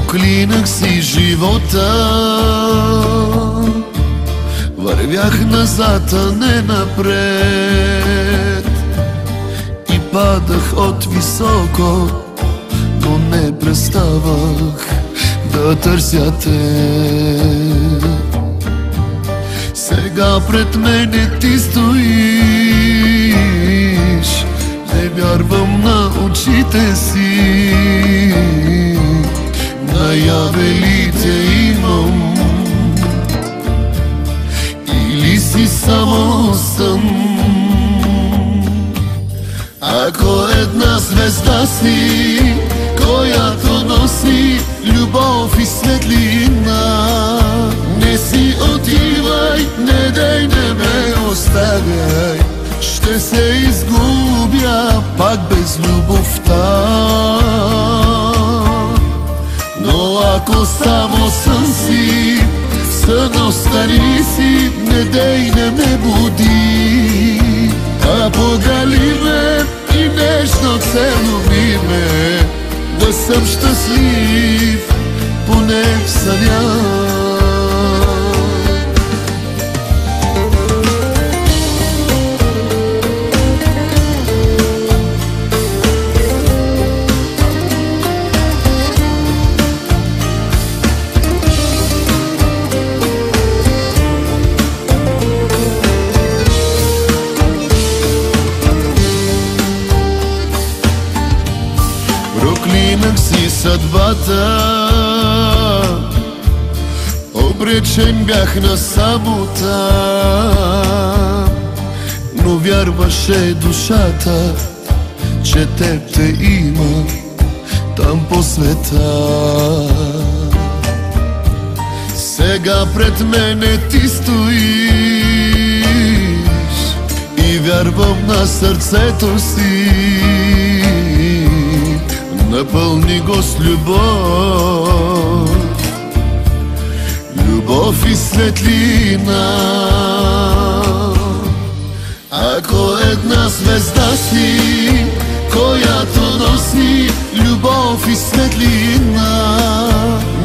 Проклинах си живота, вървях назад, а не напред, и падах от високо, но не преставах да търся те. Сега пред мене ти стоиш, не вярвам на очите си. Наяве ли те имам, или си само сън? Ако една звезда си, която носи любов и светлина, не си отивай, не дей, не ме оставяй, ще се изгубя пак без любовта. Но ако само сън си, сън остани си, не дей, не ме буди, а погали ме и нежно целуни ме, да съм щастлив поне в съня. Проклинах си съдбата, обречен бях на самота, но вярваше душата, че теб те има там по света. Сега пред мене ти стоиш и вярвам на сърцето си. Напълни го с любов, любов и светлина. Ако една звезда си, която носи любов и светлина,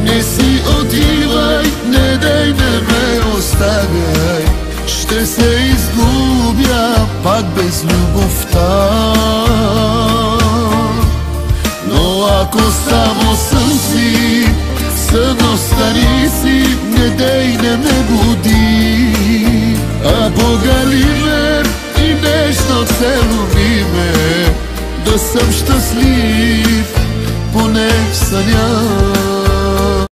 не си отивай, не дей, не ме оставяй, ще се изгубя пак без любовта. Но ако само сън си, сън остани си, не дей, не ме буди, а погали ме и нежно целуни ме, да съм щастлив поне в съня.